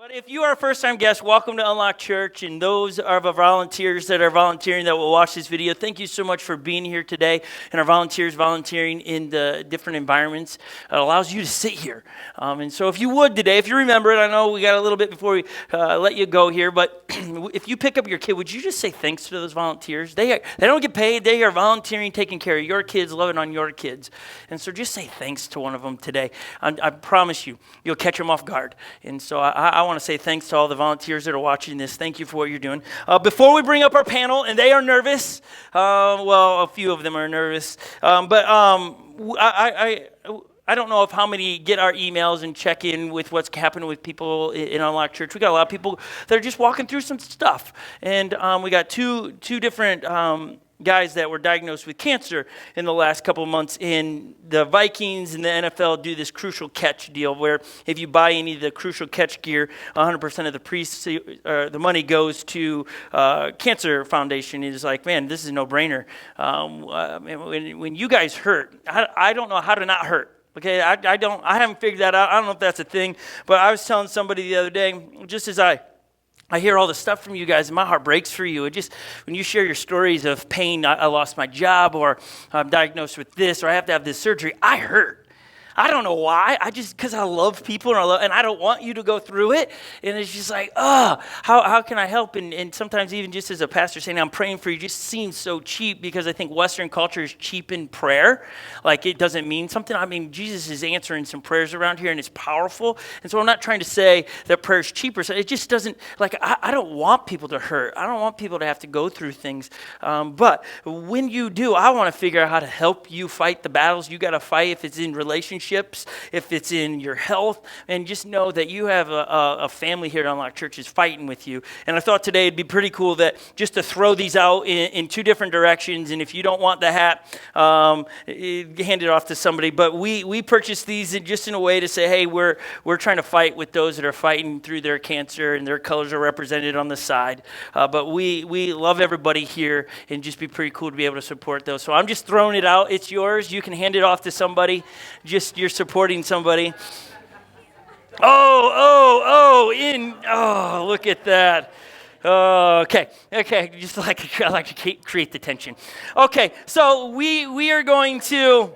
But if you are a first-time guest, welcome to Unlock Church, and those are the volunteers that are volunteering that will watch this video. Thank you so much for being here today, and our volunteers volunteering in the different environments. It allows you to sit here. And so if you would today, if you remember it, I know we got a little bit before we let you go here, but if you pick up your kid, would you just say thanks to those volunteers? They don't get paid. They are volunteering, taking care of your kids, loving on your kids. And so just say thanks to one of them today. I promise you, you'll catch them off guard. And so I want to say thanks to all the volunteers that are watching this. Thank you for what you're doing. Before we bring up our panel, and they are nervous. Well, a few of them are nervous. I don't know if how many get our emails and check in with what's happening with people in Unlock Church. We got a lot of people that are just walking through some stuff. And we got two different guys that were diagnosed with cancer in the last couple of months. And the Vikings and the NFL do this crucial catch deal where if you buy any of the crucial catch gear, 100% of the money goes to Cancer Foundation. It's like, man, this is a no-brainer. When you guys hurt, I don't know how to not hurt. Okay, I haven't figured that out. I don't know if that's a thing, but I was telling somebody the other day, just as I hear all the stuff from you guys, and my heart breaks for you. It just, when you share your stories of pain, I lost my job, or I'm diagnosed with this, or I have to have this surgery, I hurt. I don't know why. Because I love people, and I don't want you to go through it. And it's just like, how can I help? And sometimes even just as a pastor saying, I'm praying for you, just seems so cheap, because I think Western culture is cheap in prayer. Like, it doesn't mean something. I mean, Jesus is answering some prayers around here, and it's powerful. And so I'm not trying to say that prayer is cheaper. So it just doesn't, like, I don't want people to hurt. I don't want people to have to go through things. But when you do, I want to figure out how to help you fight the battles you got to fight, if it's in relationships, if it's in your health, and just know that you have a family here at Unlock Church is fighting with you. And I thought today it'd be pretty cool that just to throw these out in two different directions, and if you don't want the hat, hand it off to somebody. But we purchased these just in a way to say, hey, we're trying to fight with those that are fighting through their cancer, and their colors are represented on the side. But we love everybody here, and just be pretty cool to be able to support those. So I'm just throwing it out. It's yours. You can hand it off to somebody. You're supporting somebody. Look at that. Okay, just I like to create the tension. Okay, so we are going to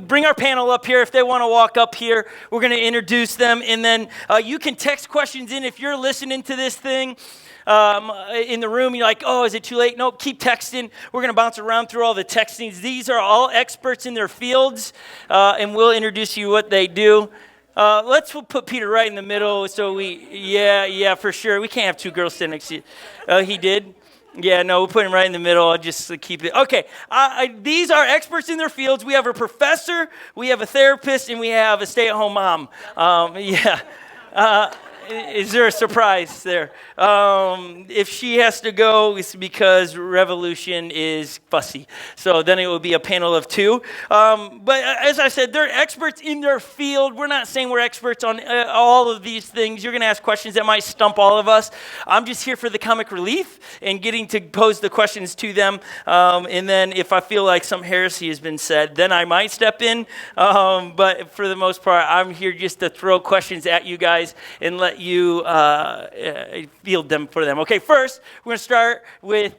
bring our panel up here. If they want to walk up here, we're going to introduce them, and then you can text questions in if you're listening to this thing. In the room, you're like, is it too late? Nope, keep texting. We're going to bounce around through all the textings. These are all experts in their fields, and we'll introduce you what they do. Let's put Peter right in the middle. So for sure. We can't have two girls sitting next to you. He did? Yeah, no, we'll put him right in the middle. I'll just keep it. Okay, these are experts in their fields. We have a professor, we have a therapist, and we have a stay-at-home mom. Is there a surprise there? If she has to go, it's because Revolution is fussy. So then it will be a panel of two. But as I said, they're experts in their field. We're not saying we're experts on all of these things. You're going to ask questions that might stump all of us. I'm just here for the comic relief and getting to pose the questions to them. And then if I feel like some heresy has been said, then I might step in. But for the most part, I'm here just to throw questions at you guys and let you field them for them. Okay, first, we're going to start with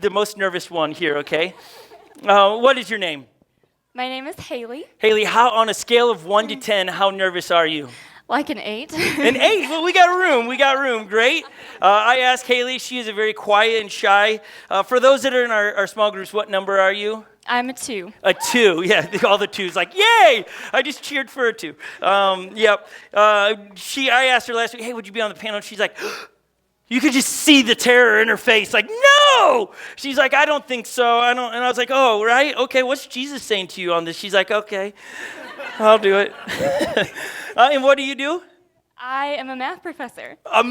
the most nervous one here, okay? What is your name? My name is Haley. Haley, how on a scale of 1 to 10, how nervous are you? Like an 8. An 8? Well, we got room. Great. I asked Haley. She is a very quiet and shy. For those that are in our small groups, what number are you? I'm a 2. A 2, yeah. All the 2s, like, yay! I just cheered for a 2. Yep. I asked her last week, hey, would you be on the panel? And she's like, you could just see the terror in her face, like, no! She's like, I don't think so. And I was like, oh, right? Okay, what's Jesus saying to you on this? She's like, okay, I'll do it. And what do you do? I am a math professor. A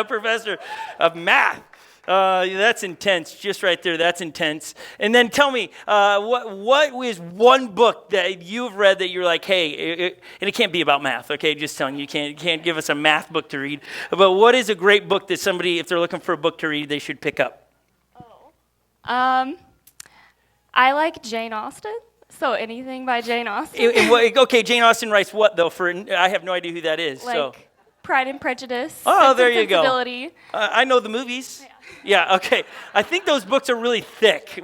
professor of math. That's intense, just right there. That's intense. And then tell me, what is one book that you've read that you're like, hey, and it can't be about math, okay? Just telling you, can't give us a math book to read. But what is a great book that somebody, if they're looking for a book to read, they should pick up? I like Jane Austen. So anything by Jane Austen. Okay, Jane Austen writes what, though? I have no idea who that is. Like So Pride and Prejudice. Oh, Sense there and you go. Sensibility. I know the movies. Yeah, okay. I think those books are really thick.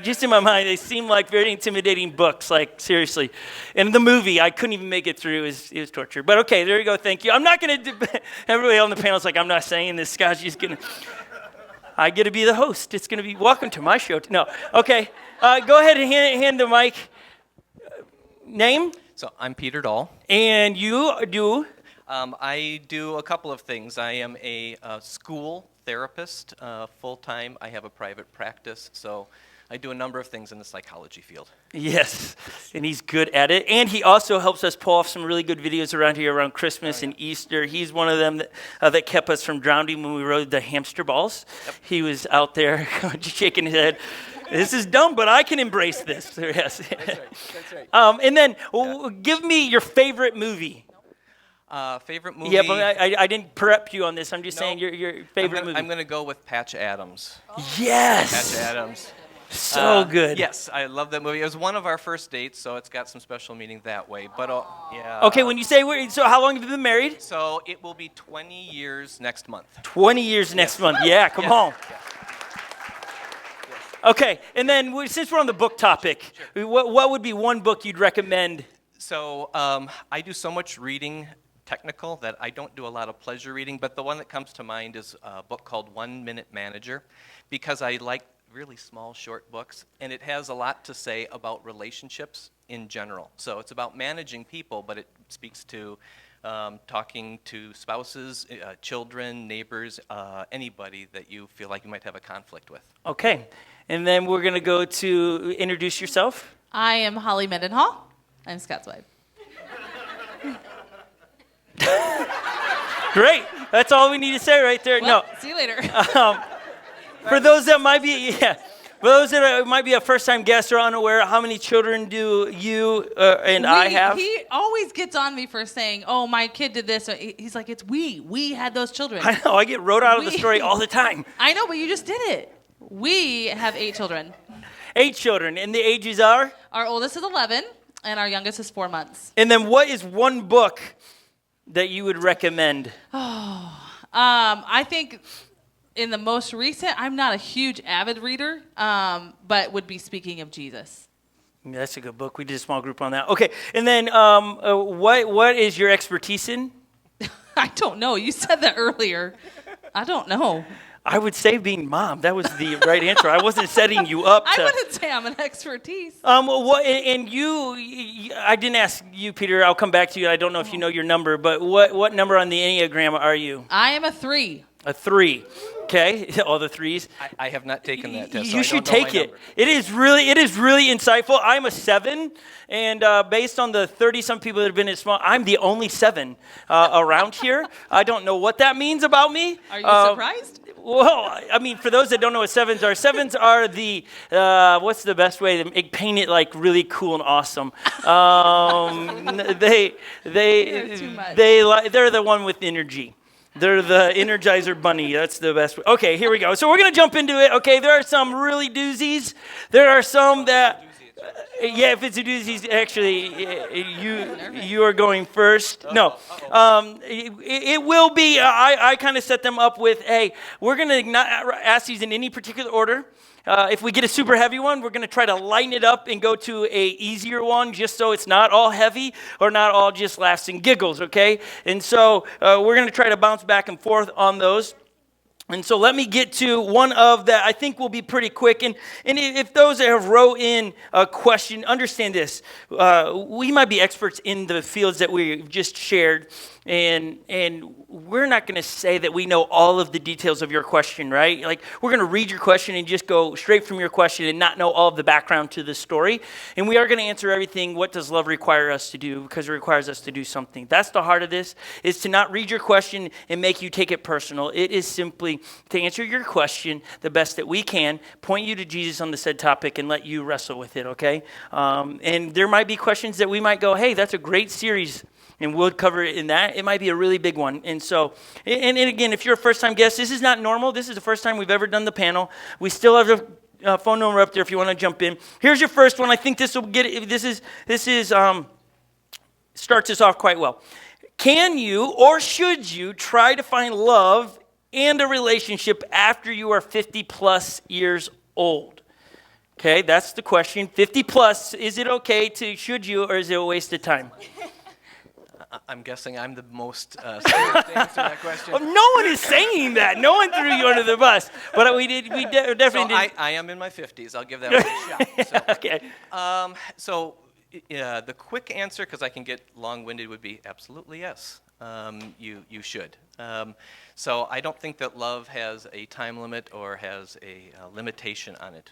Just in my mind, they seem like very intimidating books, like seriously. And the movie, I couldn't even make it through. It was torture. But okay, there you go. Thank you. I'm not going to, everybody on the panel is like, I'm not saying this. Scott's just going to, I get to be the host. It's going to be, welcome to my show. No, okay. Go ahead and hand the mic. Name? So I'm Peter Dahl. And you do? I do a couple of things. I am a school therapist full-time. I have a private practice, so I do a number of things in the psychology field. Yes, and he's good at it. And he also helps us pull off some really good videos around here around Christmas and Easter. He's one of them that kept us from drowning when we rode the hamster balls. Yep. He was out there just shaking his head. This is dumb, but I can embrace this. Yes. That's right. And then give me your favorite movie. Favorite movie? Yeah, but I didn't prep you on this. I'm just saying your favorite movie. I'm going to go with Patch Adams. Yes. Patch Adams. So good. Yes, I love that movie. It was one of our first dates, so it's got some special meaning that way. But yeah. Okay, when you say so how long have you been married? So it will be 20 years next month. 20 years next month. Yeah, come on. Yes. Okay, and then since we're on the book topic, sure. What would be one book you'd recommend? So I do so much reading technical that I don't do a lot of pleasure reading, but the one that comes to mind is a book called 1 Minute Manager, because I like really small, short books, and it has a lot to say about relationships in general. So it's about managing people, but it speaks to talking to spouses, children, neighbors, anybody that you feel like you might have a conflict with. Okay, and then we're going to go to introduce yourself. I am Holly Mendenhall. I'm Scott's wife. Great. That's all we need to say right there. Well, no. See you later. For those that might be, for those that might be a first-time guest or unaware, how many children do you and I have? He always gets on me for saying, "Oh, my kid did this." He's like, "It's we. We had those children." I know. I get wrote out of the story all the time. I know, but you just did it. We have 8 children. 8 children, and the ages are? Our oldest is 11, and our youngest is 4 months. And then, what is one book that you would recommend? I think in the most recent, I'm not a huge avid reader, but would be Speaking of Jesus. Yeah, that's a good book. We did a small group on that. Okay, and then what is your expertise in? I don't know. You said that earlier. I don't know. I would say being mom. That was the right answer. I wasn't setting you up to... I wouldn't say I'm an expertise. And you, I didn't ask you, Peter. I'll come back to you. I don't know if you know your number, but what number on the Enneagram are you? I am a 3. A 3. Okay, all the 3s. I have not taken that test. You should take it. It is really insightful. I'm a 7, and based on the 30-some people that have been in small, I'm the only 7 around here. I don't know what that means about me. Are you surprised? Well, I mean, for those that don't know what 7s are the, what's the best way to paint it like really cool and awesome? They're the one with energy. They're the Energizer Bunny. That's the best way. Okay, here we go. So we're going to jump into it. Okay, there are some really doozies. There are some that... yeah, if it's a doozy, actually, you are going first. No, it will be. I kind of set them up with, hey, we're going to not ask these in any particular order. If we get a super heavy one, we're going to try to lighten it up and go to a easier one, just so it's not all heavy or not all just laughs and giggles. Okay, and so we're going to try to bounce back and forth on those. And so let me get to one of that I think will be pretty quick. And if those that have wrote in a question, understand this. We might be experts in the fields that we've just shared. And we're not going to say that we know all of the details of your question, right? Like, we're going to read your question and just go straight from your question and not know all of the background to the story. And we are going to answer everything, what does love require us to do? Because it requires us to do something. That's the heart of this, is to not read your question and make you take it personal. It is simply to answer your question the best that we can, point you to Jesus on the said topic, and let you wrestle with it, okay? And there might be questions that we might go, hey, that's a great series, and we'll cover it in that. It might be a really big one. And so, and again, if you're a first-time guest, this is not normal. This is the first time we've ever done the panel. We still have phone number up there if you want to jump in. Here's your first one. I think this will get it. This is starts us off quite well. Can you or should you try to find love and a relationship after you are 50 plus years old? Okay, that's the question. 50 plus, is it okay to, should you, or is it a waste of time? I'm guessing I'm the most serious to answer that question. Oh, no one is saying that. No one threw you under the bus. But we definitely did. I am in my 50s. I'll give that one a shot. So. Okay. The quick answer, because I can get long-winded, would be absolutely yes. You should. So I don't think that love has a time limit or has a limitation on it.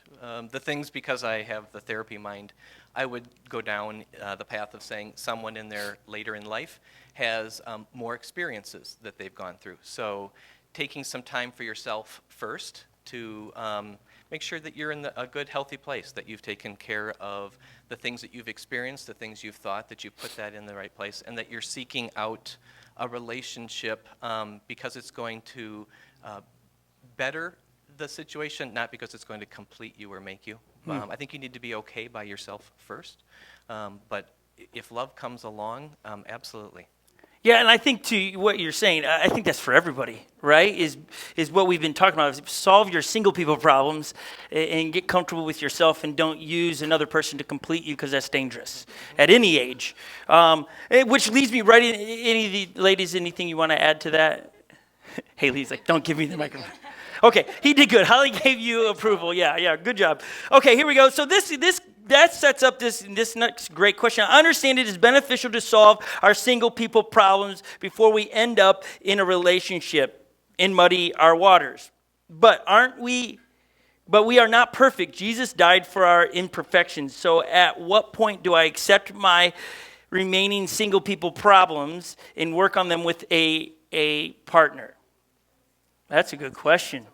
The things, because I have the therapy mind, I would go down the path of saying someone in their later in life has more experiences that they've gone through. So taking some time for yourself first to make sure that you're in a good, healthy place, that you've taken care of the things that you've experienced, the things you've thought, that you've put that in the right place, and that you're seeking out a relationship because it's going to better the situation, not because it's going to complete you or make you. I think you need to be okay by yourself first. But if love comes along, absolutely. Yeah, and I think to what you're saying, I think that's for everybody, right? Is what we've been talking about. Is solve your single people problems and get comfortable with yourself, and don't use another person to complete you, because that's dangerous at any age. Which leads me right in. Any of the ladies, anything you want to add to that? Haley's like, don't give me the microphone. Okay, he did good. Holly gave you approval. Yeah, good job. Okay, here we go. So that sets up this next great question. I understand it is beneficial to solve our single people problems before we end up in a relationship and muddy our waters. But we are not perfect. Jesus died for our imperfections. So at what point do I accept my remaining single people problems and work on them with a partner? That's a good question.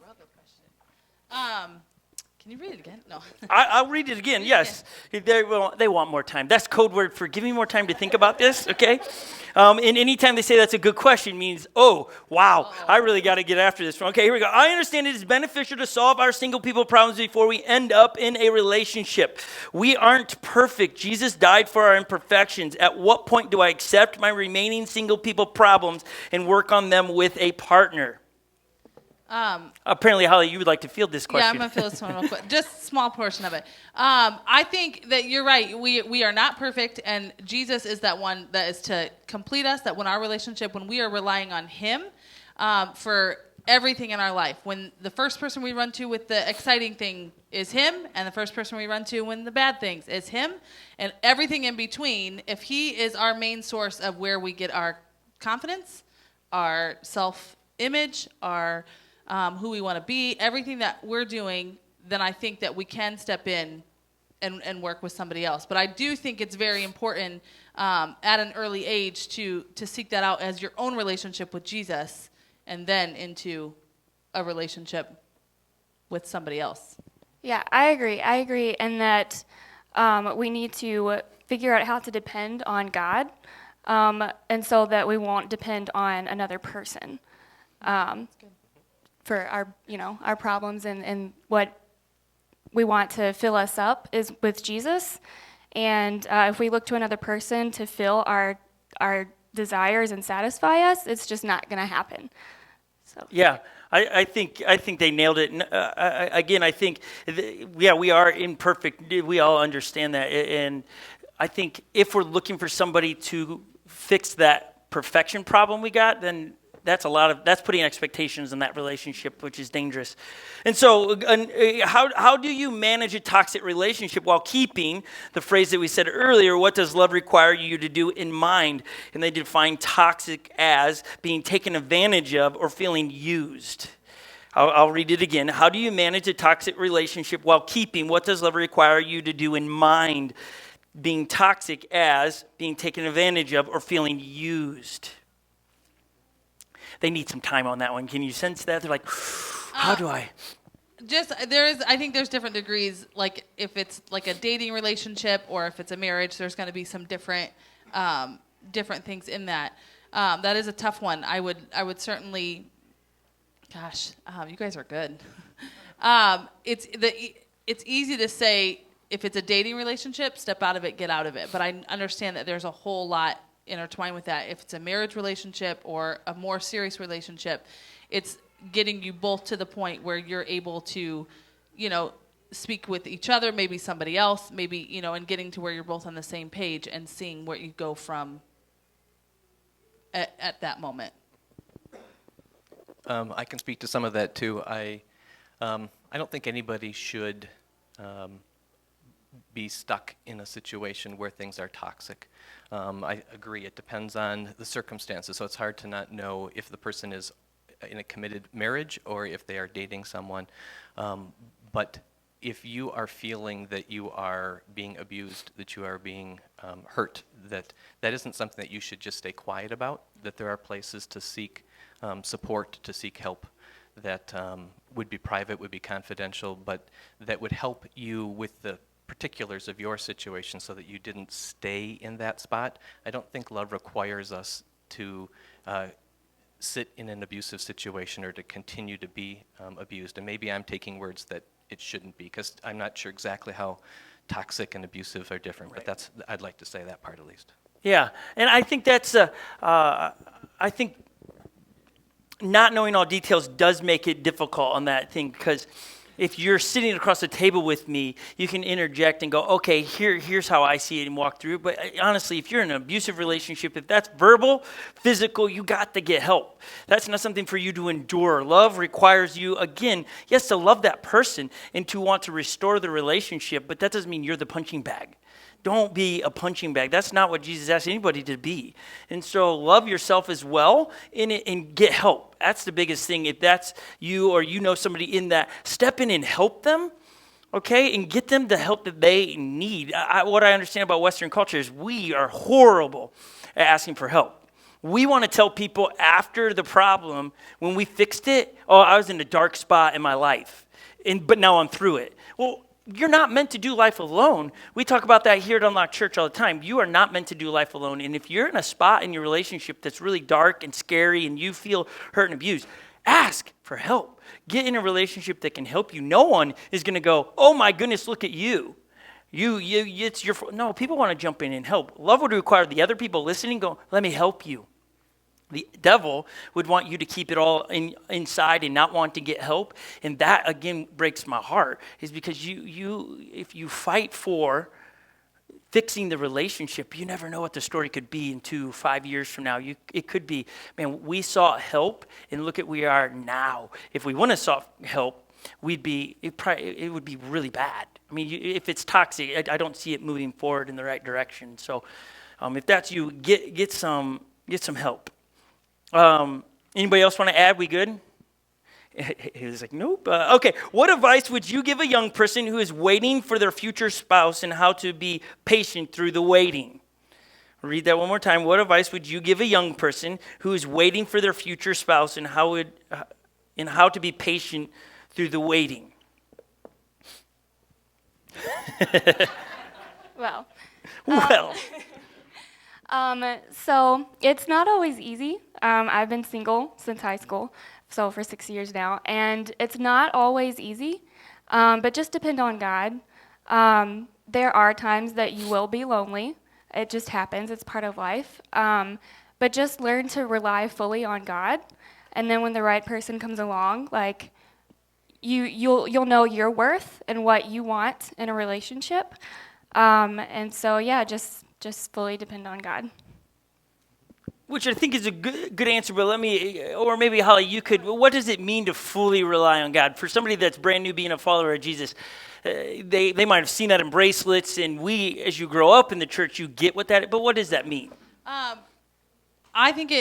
Can you read it again? No. I'll read it again, yes. They want more time. That's code word for give me more time to think about this, okay? And anytime they say that's a good question means, oh, wow, I really got to get after this one. Okay, here we go. I understand it is beneficial to solve our single people problems before we end up in a relationship. We aren't perfect. Jesus died for our imperfections. At what point do I accept my remaining single people problems and work on them with a partner? Apparently, Holly, you would like to field this question. Yeah, I'm going to field this one real quick. Just a small portion of it. I think that you're right. We are not perfect, and Jesus is that one that is to complete us, that when our relationship, when we are relying on him for everything in our life, when the first person we run to with the exciting thing is him, and the first person we run to when the bad things is him, and everything in between, if he is our main source of where we get our confidence, our self-image, our who we want to be, everything that we're doing, then I think that we can step in and work with somebody else. But I do think it's very important at an early age to seek that out as your own relationship with Jesus, and then into a relationship with somebody else. Yeah, I agree in that we need to figure out how to depend on God, and so that we won't depend on another person. For our problems, and what we want to fill us up is with Jesus. And if we look to another person to fill our desires and satisfy us, it's just not going to happen. So yeah, I think they nailed it. Again, I think we are imperfect. We all understand that, and I think if we're looking for somebody to fix that perfection problem we got, then that's putting expectations in that relationship, which is dangerous. And so how do you manage a toxic relationship while keeping the phrase that we said earlier, what does love require you to do, in mind? And they define toxic as being taken advantage of or feeling used. I'll read it again. How do you manage a toxic relationship while keeping what does love require you to do in mind? Being toxic as being taken advantage of or feeling used. They need some time on that one. Can you sense that? They're like, how do I? I think there's different degrees. Like if it's like a dating relationship or if it's a marriage, there's going to be some different things in that. That is a tough one. I would certainly, gosh, you guys are good. it's easy to say, if it's a dating relationship, step out of it, get out of it. But I understand that there's a whole lot intertwined with that. If it's a marriage relationship or a more serious relationship, it's getting you both to the point where you're able to, speak with each other, maybe somebody else, maybe, and getting to where you're both on the same page and seeing where you go from at that moment. I can speak to some of that too. I don't think anybody should be stuck in a situation where things are toxic. I agree, it depends on the circumstances, so it's hard to not know if the person is in a committed marriage or if they are dating someone. But if you are feeling that you are being abused, that you are being hurt, that isn't something that you should just stay quiet about, that there are places to seek support, to seek help that would be private, would be confidential, but that would help you with the particulars of your situation so that you didn't stay in that spot. I don't think love requires us to sit in an abusive situation or to continue to be abused. And maybe I'm taking words that it shouldn't be, because I'm not sure exactly how toxic and abusive are different, but I'd like to say that part at least. Yeah, and I think that's, I think not knowing all details does make it difficult on that thing, because if you're sitting across the table with me, you can interject and go, okay, here's how I see it, and walk through. But honestly, if you're in an abusive relationship, if that's verbal, physical, you got to get help. That's not something for you to endure. Love requires you, again, yes, to love that person and to want to restore the relationship, but that doesn't mean you're the punching bag. Don't be a punching bag. That's not what Jesus asked anybody to be. And so love yourself as well and get help. That's the biggest thing. If that's you or you know somebody in that, step in and help them, okay, and get them the help that they need. What I understand about Western culture is we are horrible at asking for help. We want to tell people after the problem, when we fixed it, oh, I was in a dark spot in my life, but now I'm through it. Well, you're not meant to do life alone. We talk about that here at Unlock Church all the time. You are not meant to do life alone. And if you're in a spot in your relationship that's really dark and scary and you feel hurt and abused, ask for help. Get in a relationship that can help you. No one is going to go, oh my goodness, look at you. It's your fault. No, people want to jump in and help. Love would require the other people listening go, let me help you. The devil would want you to keep it all inside and not want to get help. And that, again, breaks my heart, is because if you fight for fixing the relationship, you never know what the story could be in 2-5 years from now. It could be, man, we sought help, and look at where we are now. If we wouldn't have sought help, it would be really bad. I mean, if it's toxic, I don't see it moving forward in the right direction. So if that's you, get some help. Anybody else want to add? We good? He was like, nope. Okay, what advice would you give a young person who is waiting for their future spouse and how to be patient through the waiting? I'll read that one more time. What advice would you give a young person who is waiting for their future spouse and how to be patient through the waiting? Well. So it's not always easy. I've been single since high school, so for 6 years now, and it's not always easy, but just depend on God. There are times that you will be lonely. It just happens. It's part of life. But just learn to rely fully on God, and then when the right person comes along, like you'll know your worth and what you want in a relationship. And so yeah, just fully depend on God. Which I think is a good answer, but or maybe Holly, what does it mean to fully rely on God? For somebody that's brand new being a follower of Jesus, they might have seen that in bracelets, and as you grow up in the church, you get what that is, but what does that mean? I think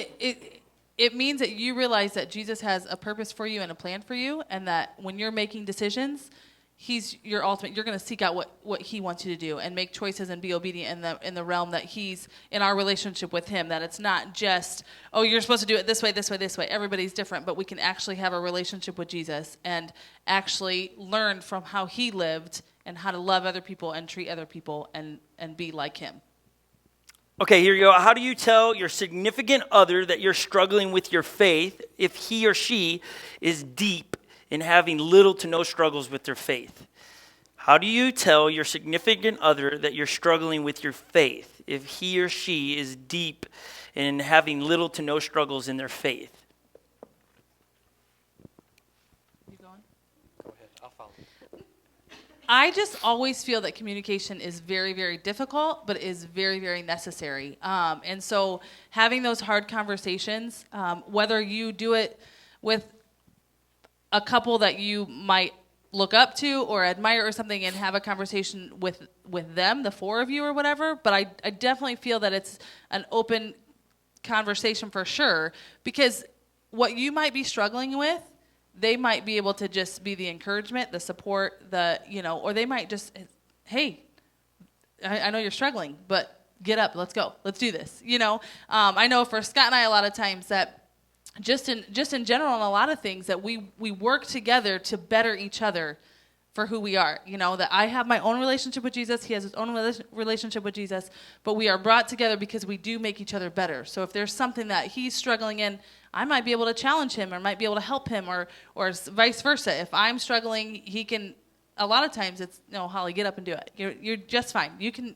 it means that you realize that Jesus has a purpose for you and a plan for you, and that when you're making decisions, He's your ultimate. You're going to seek out what He wants you to do and make choices and be obedient in the realm that He's in our relationship with Him. That it's not just, oh, you're supposed to do it this way, this way, this way. Everybody's different, but we can actually have a relationship with Jesus and actually learn from how He lived and how to love other people and treat other people and be like Him. Okay, here you go. How do you tell your significant other that you're struggling with your faith if he or she is deep in having little to no struggles with their faith? How do you tell your significant other that you're struggling with your faith if he or she is deep in having little to no struggles in their faith? You going? Go ahead, I'll follow. I just always feel that communication is very, very difficult, but is very, very necessary. And so having those hard conversations, whether you do it with a couple that you might look up to or admire or something, and have a conversation with them, the four of you or whatever, but I definitely feel that it's an open conversation for sure, because what you might be struggling with, they might be able to just be the encouragement, the support, or they might just, hey, I know you're struggling, but get up, let's go, let's do this. I know for Scott and I, a lot of times that just in general, in a lot of things that we work together to better each other for who we are. That I have my own relationship with Jesus, he has his own relationship with Jesus, but we are brought together because we do make each other better. So if there's something that he's struggling in, I might be able to challenge him, or might be able to help him, or vice versa. If I'm struggling, he can. A lot of times it's, no, Holly, get up and do it. You're just fine. You're good.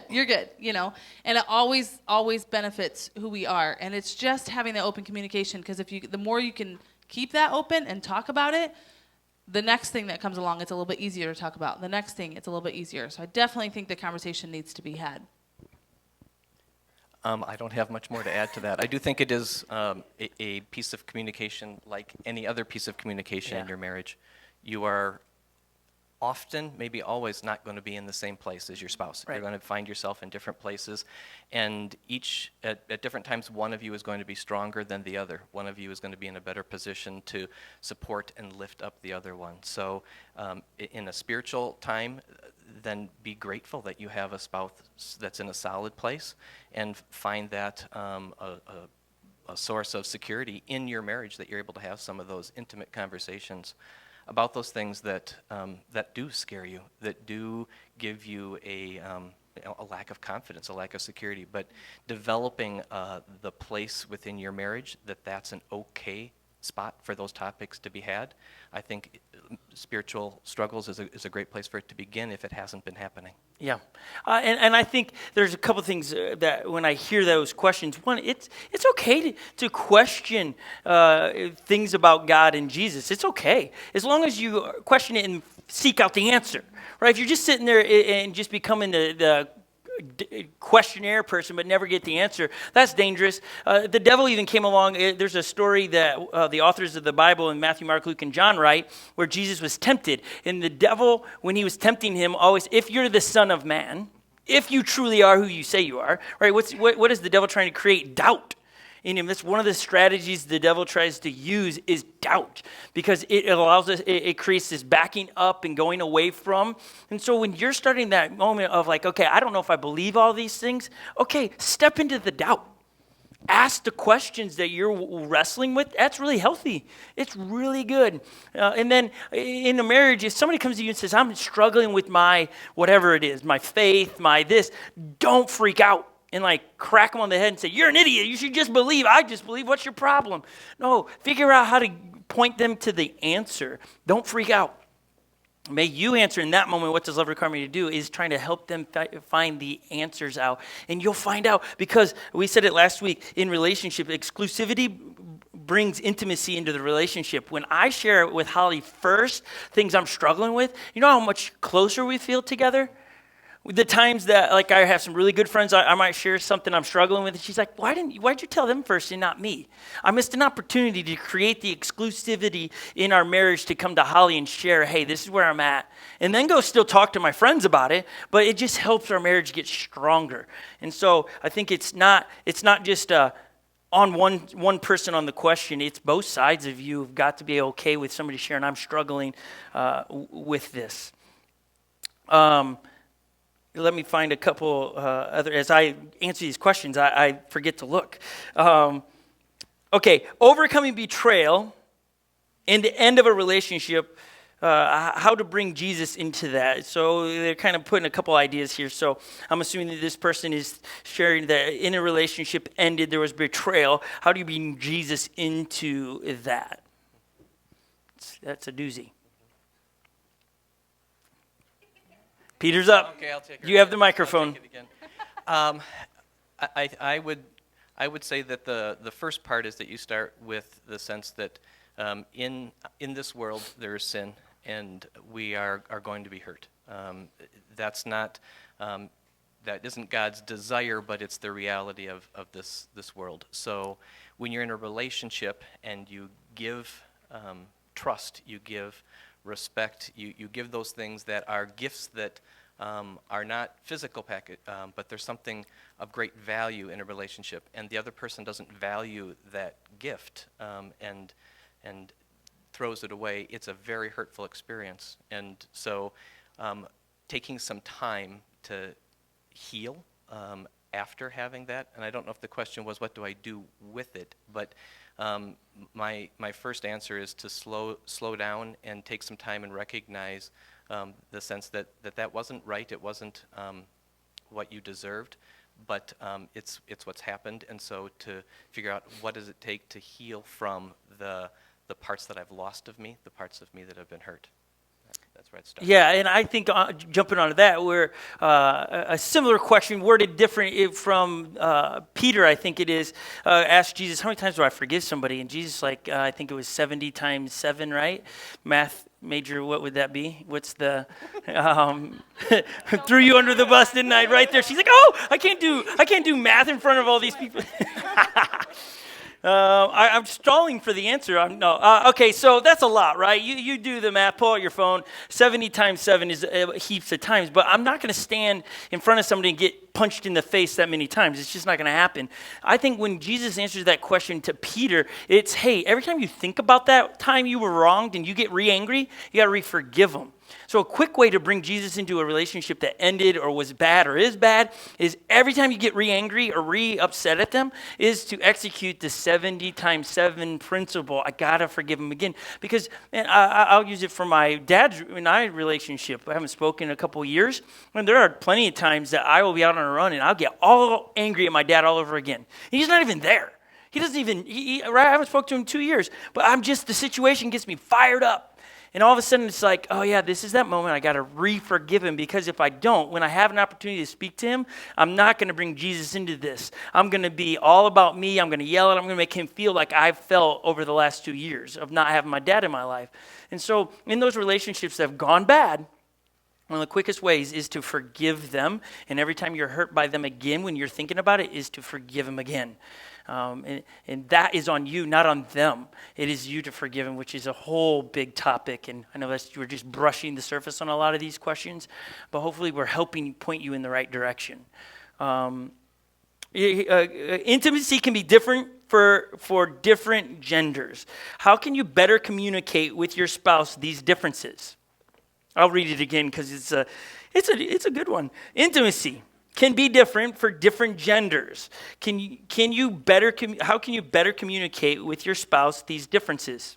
And it always benefits who we are. And it's just having the open communication, because the more you can keep that open and talk about it, the next thing that comes along, it's a little bit easier to talk about. The next thing, it's a little bit easier. So I definitely think the conversation needs to be had. I don't have much more to add to that. I do think it is a piece of communication like any other piece of communication in your marriage. You are often, maybe always, not going to be in the same place as your spouse. Right. You're going to find yourself in different places, and at different times, one of you is going to be stronger than the other. One of you is going to be in a better position to support and lift up the other one. So in a spiritual time, then be grateful that you have a spouse that's in a solid place, and find that a source of security in your marriage, that you're able to have some of those intimate conversations about those things that do scare you, that do give you a lack of confidence, a lack of security. But developing the place within your marriage that's an okay spot for those topics to be had. I think spiritual struggles is a great place for it to begin if it hasn't been happening. Yeah, and I think there's a couple things that when I hear those questions, one, it's okay to question things about God and Jesus. It's okay, as long as you question it and seek out the answer, right? If you're just sitting there and just becoming the questionnaire person but never get the answer, that's dangerous. The devil even came along. There's a story that the authors of the Bible in Matthew, Mark, Luke, and John write, where Jesus was tempted. And the devil, when he was tempting him, always, if you're the Son of Man, if you truly are who you say you are, right? What is the devil trying to create? Doubt in him. That's one of the strategies the devil tries to use, is doubt, because it allows us, it creates this backing up and going away from. And so when you're starting that moment of like, okay, I don't know if I believe all these things, okay, step into the doubt. Ask the questions that you're wrestling with. That's really healthy. It's really good. And then in a marriage, if somebody comes to you and says, I'm struggling with my whatever it is, my faith, my this, don't freak out and like crack them on the head and say, you're an idiot. You should just believe. I just believe. What's your problem? No, figure out how to point them to the answer. Don't freak out. May you answer in that moment. What does love require me to do is trying to help them find the answers out. And you'll find out, because we said it last week, in relationship, exclusivity brings intimacy into the relationship. When I share with Holly first things I'm struggling with, you know how much closer we feel together? The times that, like, I have some really good friends, I might share something I'm struggling with, and she's like, why'd you tell them first and not me? I missed an opportunity to create the exclusivity in our marriage to come to Holly and share, hey, this is where I'm at. And then go still talk to my friends about it, but it just helps our marriage get stronger. And so I think it's not just on one person on the question. It's both sides of you have got to be okay with somebody sharing, I'm struggling with this. Let me find a couple other, as I answer these questions, I forget to look. Okay, overcoming betrayal and the end of a relationship, how to bring Jesus into that. So they're kind of putting a couple ideas here. So I'm assuming that this person is sharing that in a relationship ended, there was betrayal. How do you bring Jesus into that? That's a doozy. Peter's up. Okay, I'll take it. You have the again. microphone. I'll take it again. I would say that the first part is that you start with the sense that in this world there is sin, and we are going to be hurt. That's not that isn't God's desire, but it's the reality of this world. So when you're in a relationship and you give trust, you give respect, you give those things that are gifts that are not physical but there's something of great value in a relationship, and the other person doesn't value that gift and throws it away, it's a very hurtful experience. And so taking some time to heal after having that, and I don't know if the question was what do I do with it, but my first answer is to slow down and take some time and recognize the sense that wasn't right, it wasn't what you deserved, but it's what's happened, and so to figure out what does it take to heal from the parts that I've lost of me, the parts of me that have been hurt. That's where it starts. Yeah, and I think jumping onto that, where a similar question, worded different from Peter, I think it is, asked Jesus, how many times do I forgive somebody? And Jesus, I think it was 70 times 7, right? Math major, what would that be? What's the, threw you under the bus, didn't I? Right there, she's like, oh, I can't do math in front of all these people. I'm stalling for the answer. Okay, so that's a lot, right? You do the math, pull out your phone. 70 times 7 is heaps of times, but I'm not going to stand in front of somebody and get punched in the face that many times. It's just not going to happen. I think when Jesus answers that question to Peter, it's, hey, every time you think about that time you were wronged and you get re-angry, you got to re-forgive them. So a quick way to bring Jesus into a relationship that ended or was bad or is bad is every time you get re-angry or re-upset at them is to execute the 70 times 7 principle. I got to forgive them again. Because, man, I'll use it for my dad's and I relationship. I haven't spoken in a couple of years. And there are plenty of times that I will be out on a run and I'll get all angry at my dad all over again. He's not even there. He doesn't even, I haven't spoken to him in 2 years. But the situation gets me fired up. And all of a sudden, it's like, oh, yeah, this is that moment. I got to re-forgive him, because if I don't, when I have an opportunity to speak to him, I'm not going to bring Jesus into this. I'm going to be all about me. I'm going to yell at him. I'm going to make him feel like I've felt over the last 2 years of not having my dad in my life. And so in those relationships that have gone bad, one of the quickest ways is to forgive them. And every time you're hurt by them again, when you're thinking about it, is to forgive them again. And that is on you, not on them. It is you to forgive them, which is a whole big topic. And I know we're just brushing the surface on a lot of these questions, but hopefully we're helping point you in the right direction. Intimacy can be different for different genders. How can you better communicate with your spouse these differences? I'll read it again because it's a good one. Intimacy can be different for different genders. How can you better communicate with your spouse these differences?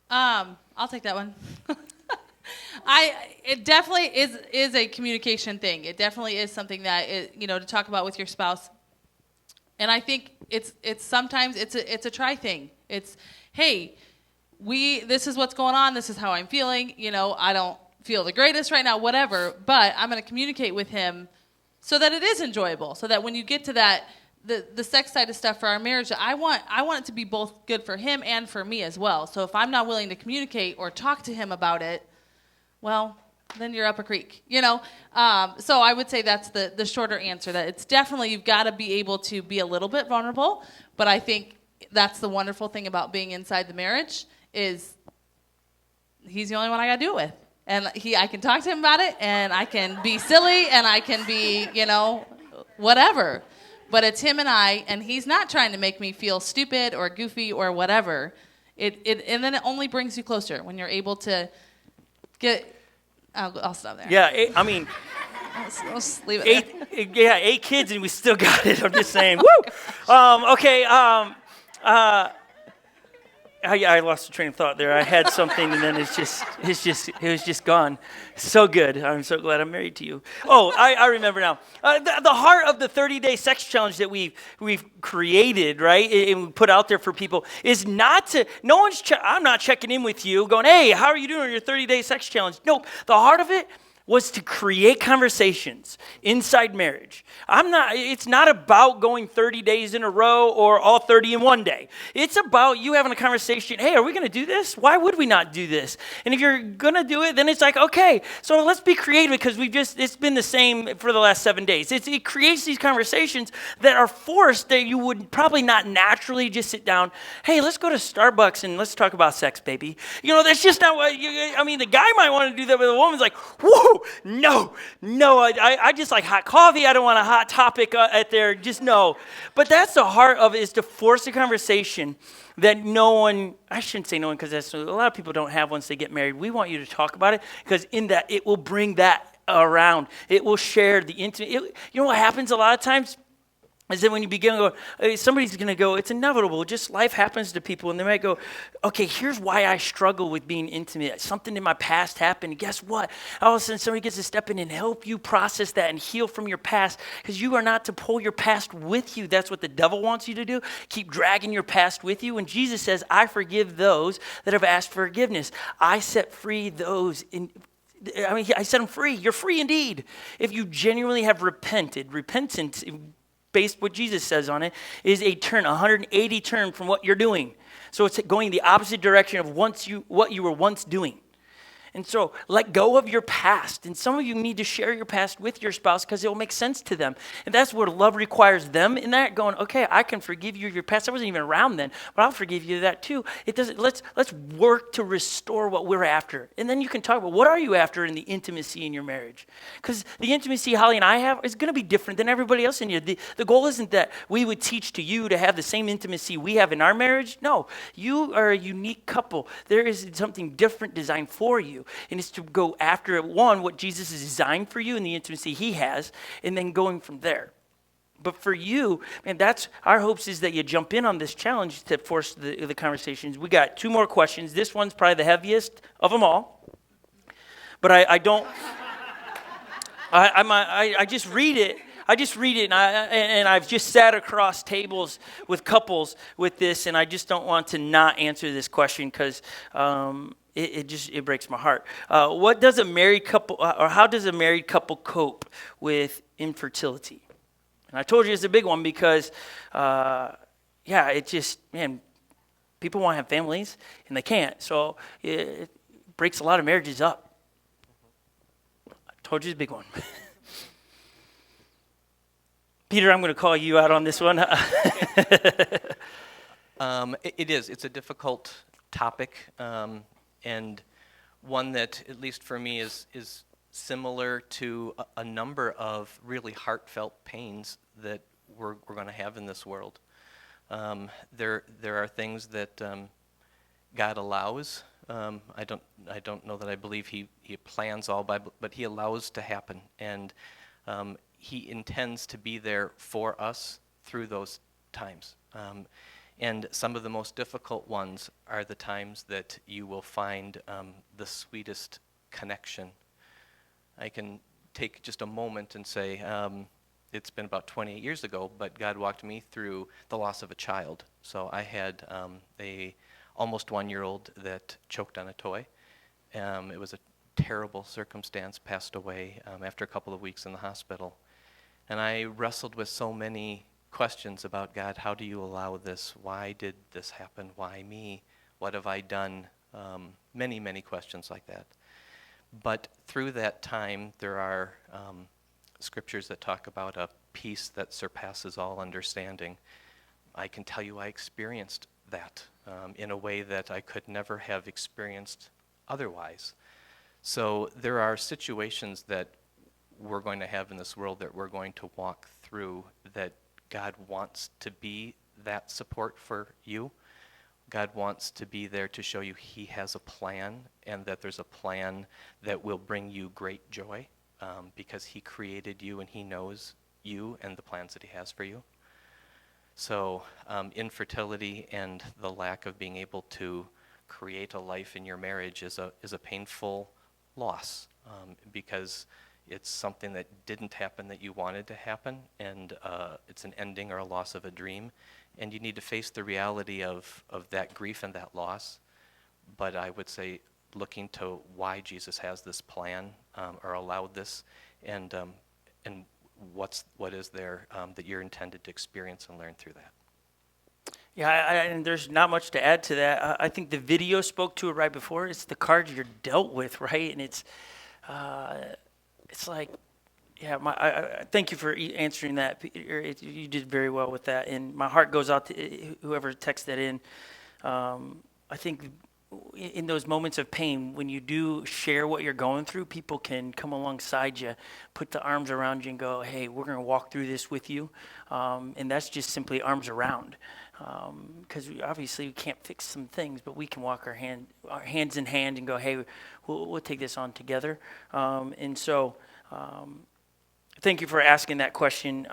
I'll take that one. It definitely is a communication thing. It definitely is something that to talk about with your spouse. And I think it's sometimes it's a try thing. It's, hey, this is what's going on. This is how I'm feeling. I don't feel the greatest right now, whatever, but I'm going to communicate with him so that it is enjoyable, so that when you get to that, the sex side of stuff for our marriage, I want it to be both good for him and for me as well. So if I'm not willing to communicate or talk to him about it, well, then you're up a creek, So I would say that's the shorter answer, that it's definitely, you've got to be able to be a little bit vulnerable, but I think that's the wonderful thing about being inside the marriage is he's the only one I got to do it with. And I can talk to him about it, and I can be silly, and I can be, whatever. But it's him and I, and he's not trying to make me feel stupid or goofy or whatever. And then it only brings you closer when you're able to get. I'll stop there. Yeah, I mean, I'll just leave it there. 8 kids, and we still got it. I'm just saying. Woo. Okay. I lost the train of thought there. I had something, and then it was just gone. So good. I'm so glad I'm married to you. Oh, I remember now. The heart of the 30-day sex challenge that we've created, right, and we put out there for people is not to. I'm not checking in with you, going, "Hey, how are you doing on your 30-day sex challenge?" No, the heart of it was to create conversations inside marriage. It's not about going 30 days in a row or all 30 in one day. It's about you having a conversation. Hey, are we going to do this? Why would we not do this? And if you're going to do it, then it's like, okay, so let's be creative because it's been the same for the last 7 days. It creates these conversations that are forced that you would probably not naturally just sit down. Hey, let's go to Starbucks and let's talk about sex, baby. That's just not what the guy might want to do that, but the woman's like, whoa. No, I just like hot coffee. I don't want a hot topic at there. Just no. But that's the heart of it, is to force a conversation that I shouldn't say no one because a lot of people don't have once they get married. We want you to talk about it because in that it will bring that around. It will share the intimate. You know what happens a lot of times? Is that when you begin to go, somebody's going to go, it's inevitable. Just life happens to people. And they might go, okay, here's why I struggle with being intimate. Something in my past happened. And guess what? All of a sudden, somebody gets to step in and help you process that and heal from your past. Because you are not to pull your past with you. That's what the devil wants you to do. Keep dragging your past with you. And Jesus says, I forgive those that have asked for forgiveness. I set free those I set them free. You're free indeed. If you genuinely have repented. Repentance, based what Jesus says on it, is a turn, 180 turn from what you're doing. So it's going the opposite direction of what you were once doing. And so let go of your past. And some of you need to share your past with your spouse because it will make sense to them. And that's where love requires them in that, going, okay, I can forgive you your past. I wasn't even around then, but I'll forgive you that too. Let's work to restore what we're after. And then you can talk about what are you after in the intimacy in your marriage? Because the intimacy Holly and I have is going to be different than everybody else in here. The goal isn't that we would teach to you to have the same intimacy we have in our marriage. No, you are a unique couple. There is something different designed for you. And it's to go after, one, what Jesus has designed for you and the intimacy he has, and then going from there. But for you, man, that's our hopes, is that you jump in on this challenge to force the conversations. We got 2 more questions. This one's probably the heaviest of them all. But I don't, I just read it. And I've just sat across tables with couples with this, and I just don't want to not answer this question because it breaks my heart. What does a married couple, or how does a married couple cope with infertility? And I told you it's a big one because, people want to have families and they can't. So it breaks a lot of marriages up. I told you it's a big one. Peter, I'm going to call you out on this one. It is. It's a difficult topic, and one that, at least for me, is similar to a number of really heartfelt pains that we're going to have in this world. There are things that God allows. I don't know that I believe He plans all, but He allows to happen, and He intends to be there for us through those times. And some of the most difficult ones are the times that you will find the sweetest connection. I can take just a moment and say, it's been about 28 years ago, but God walked me through the loss of a child. So I had a almost 1-year-old that choked on a toy. It was a terrible circumstance, passed away after a couple of weeks in the hospital. And I wrestled with so many questions about, God, how do you allow this? Why did this happen? Why me? What have I done? Many, many questions like that. But through that time, there are scriptures that talk about a peace that surpasses all understanding. I can tell you I experienced that in a way that I could never have experienced otherwise. So there are situations that we're going to have in this world that we're going to walk through that God wants to be that support for you. God wants to be there to show you He has a plan, and that there's a plan that will bring you great joy because He created you and He knows you and the plans that He has for you. So infertility and the lack of being able to create a life in your marriage is a painful loss because it's something that didn't happen that you wanted to happen, and it's an ending or a loss of a dream, and you need to face the reality of that grief and that loss. But I would say looking to why Jesus has this plan or allowed this, and what is there that you're intended to experience and learn through that. Yeah, and there's not much to add to that. I think the video spoke to it right before. It's the cards you're dealt with, right? And it's like, yeah. I thank you for answering that, Peter. You did very well with that, and my heart goes out to whoever texted that in. I think in those moments of pain, when you do share what you're going through, people can come alongside you, put the arms around you, and go, "Hey, we're going to walk through this with you," and that's just simply arms around. Because obviously we can't fix some things, but we can walk our hands in hand and go, hey, we'll take this on together. And so thank you for asking that question.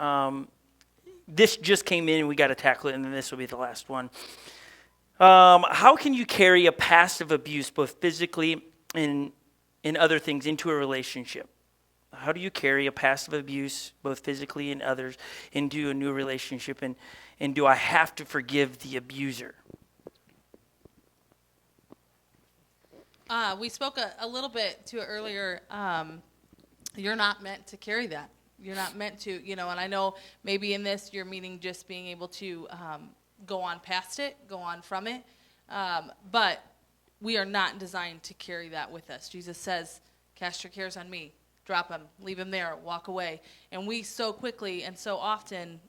This just came in and we got to tackle it, and then this will be the last one. How can you carry a past of abuse, both physically and in other things, into a relationship? How do you carry a past of abuse, both physically and others, into a new relationship? And do I have to forgive the abuser? We spoke a little bit to it earlier. You're not meant to carry that. You're not meant to, and I know maybe in this you're meaning just being able to go on past it, go on from it. But we are not designed to carry that with us. Jesus says, cast your cares on me. Drop them, leave them there, walk away. And we so quickly and so often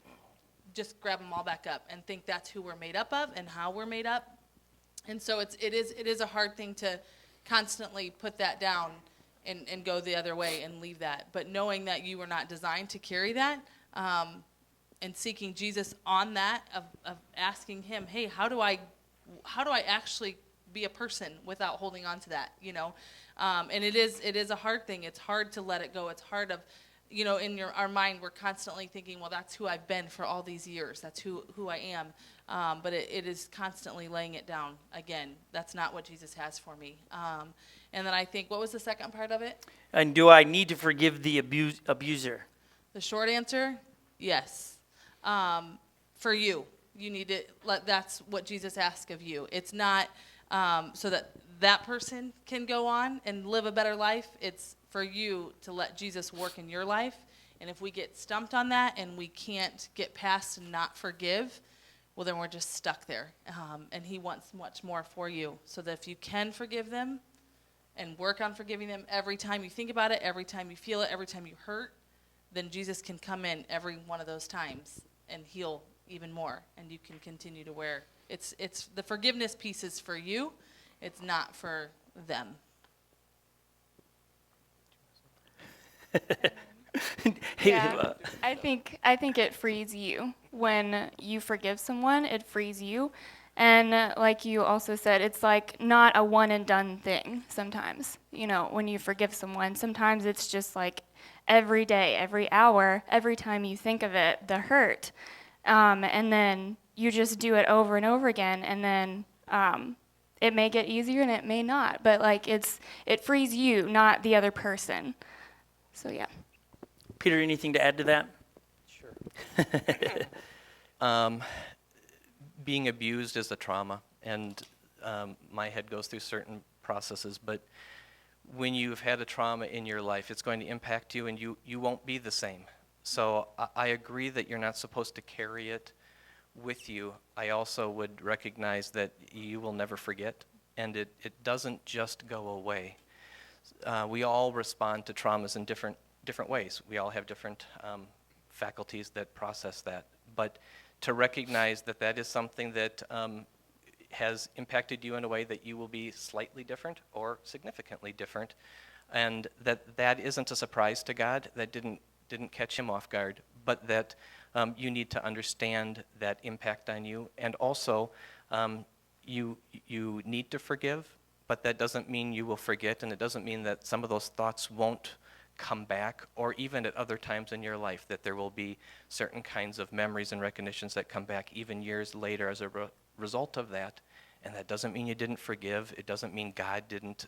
just grab them all back up and think that's who we're made up of and how we're made up. And so it is a hard thing to constantly put that down and go the other way and leave that. But knowing that you were not designed to carry that, and seeking Jesus on that, of asking him, hey, how do I actually be a person without holding on to that, and it is a hard thing. It's hard to let it go. It's hard in our mind, we're constantly thinking, well, that's who I've been for all these years. That's who I am. But it is constantly laying it down. Again, that's not what Jesus has for me. And then I think, what was the second part of it? And do I need to forgive the abuser? The short answer, yes. For you need to that's what Jesus asks of you. It's not so that person can go on and live a better life. It's for you to let Jesus work in your life. And if we get stumped on that and we can't get past and not forgive, well, then we're just stuck there. And he wants much more for you, so that if you can forgive them and work on forgiving them every time you think about it, every time you feel it, every time you hurt, then Jesus can come in every one of those times and heal even more. And you can continue to wear. It's the forgiveness piece is for you. It's not for them. Yeah, I think it frees you when you forgive someone. It frees you, and like you also said, it's like not a one and done thing. Sometimes, when you forgive someone, sometimes it's just like every day, every hour, every time you think of it, the hurt, and then you just do it over and over again, and then it may get easier and it may not, but like it frees you, not the other person. So yeah. Peter, anything to add to that? Sure. Being abused is a trauma, and my head goes through certain processes, but when you've had a trauma in your life, it's going to impact you, and you won't be the same. So I agree that you're not supposed to carry it with you. I also would recognize that you will never forget, and it doesn't just go away. We all respond to traumas in different ways. We all have different faculties that process that. But to recognize that is something that has impacted you in a way that you will be slightly different or significantly different, and that isn't a surprise to God, that didn't catch him off guard, but that you need to understand that impact on you. And also, you need to forgive, but that doesn't mean you will forget, and it doesn't mean that some of those thoughts won't come back, or even at other times in your life that there will be certain kinds of memories and recognitions that come back even years later as a result of that. And that doesn't mean you didn't forgive. It doesn't mean God didn't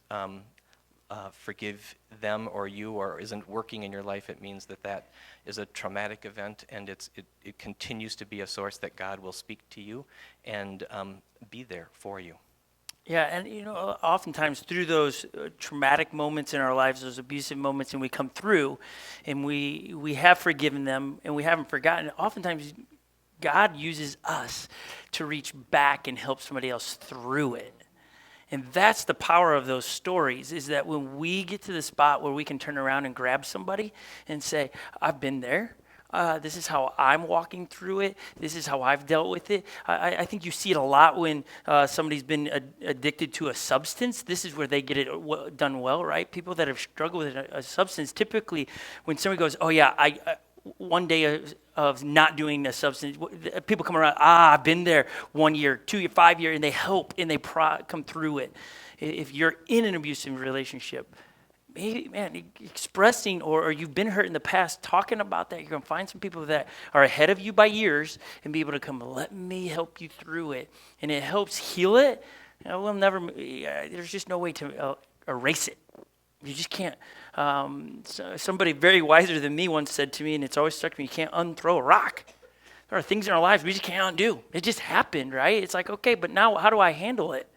forgive them or you, or isn't working in your life. It means that is a traumatic event, and it continues to be a source that God will speak to you and be there for you. Yeah, and oftentimes through those traumatic moments in our lives, those abusive moments, and we come through, and we have forgiven them, and we haven't forgotten. Oftentimes, God uses us to reach back and help somebody else through it. And that's the power of those stories, is that when we get to the spot where we can turn around and grab somebody and say, I've been there. This is how I'm walking through it. This is how I've dealt with it. I think you see it a lot when somebody's been addicted to a substance. This is where they get it done well, right? People that have struggled with a substance, typically when somebody goes, oh yeah, I one day of not doing a substance, people come around, I've been there 1 year, 2 year, 5 year, and they help and they come through it. If you're in an abusive relationship, maybe, man, expressing or you've been hurt in the past, talking about that, you're going to find some people that are ahead of you by years and be able to come, let me help you through it. And it helps heal it. We'll never, there's just no way to erase it. You just can't. Somebody very wiser than me once said to me, and it's always struck me, you can't unthrow a rock. There are things in our lives we just can't undo. It just happened, right? It's like, okay, but now how do I handle it?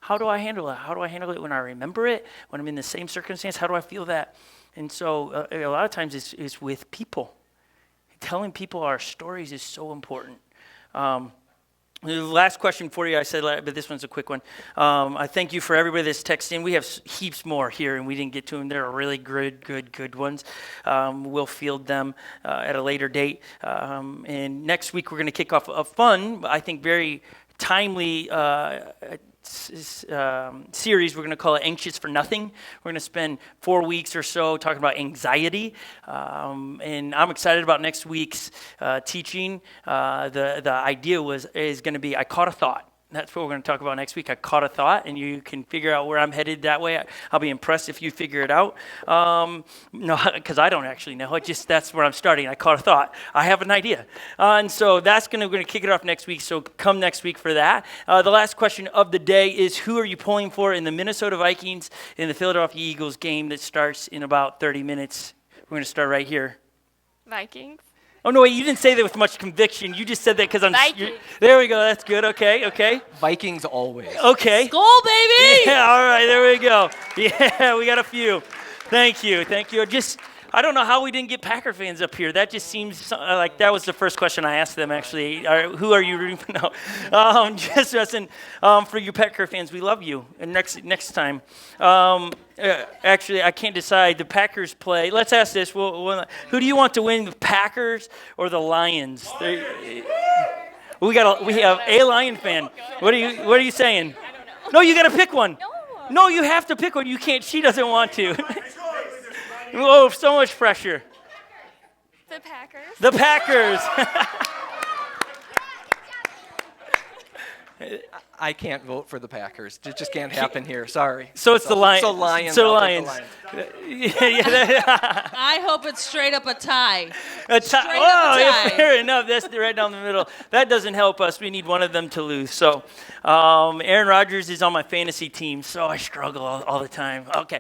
How do I handle it? How do I handle it when I remember it? When I'm in the same circumstance, how do I feel that? And so a lot of times it's with people. Telling people our stories is so important. The last question for you, I said, but this one's a quick one. I thank you for everybody that's texted in. We have heaps more here, and we didn't get to them. There are really good ones. We'll field them at a later date. And next week, we're going to kick off a fun, I think very timely series. We're going to call it Anxious for Nothing. We're going to spend 4 weeks or so talking about anxiety. And I'm excited about next week's teaching. The idea is going to be, I caught a thought. That's what we're going to talk about next week. I caught a thought, and you can figure out where I'm headed that way. I'll be impressed if you figure it out. No, because I don't actually know. That's where I'm starting. I caught a thought. I have an idea. And so we're going to kick it off next week. So come next week for that. The last question of the day is, who are you pulling for in the Minnesota Vikings and the Philadelphia Eagles game that starts in about 30 minutes? We're going to start right here. Vikings. Oh, no, wait, you didn't say that with much conviction. You just said that because I'm... There we go. That's good. Okay. Vikings always. Okay. Goal, baby! Yeah, all right, there we go. Yeah, we got a few. Thank you. I don't know how we didn't get Packer fans up here. That just seems like that was the first question I asked them, actually. Who are you rooting for? No. Just asking for you Packer fans, we love you. And next time. Actually, I can't decide. The Packers play. Let's ask this. Who do you want to win, the Packers or the Lions? We have a Lion fan. What are you saying? No, you got to pick one. No, you have to pick one. You can't. She doesn't want to. Oh, so much pressure. The Packers. The Packers. I can't vote for the Packers. It just can't happen here. Sorry. So it's the Lions. So Lions. So Lions. I hope it's straight up a tie. A Straight up a yeah, tie. fair enough. That's right down the middle. That doesn't help us. We need one of them to lose. So Aaron Rodgers is on my fantasy team, so I struggle all the time. Okay.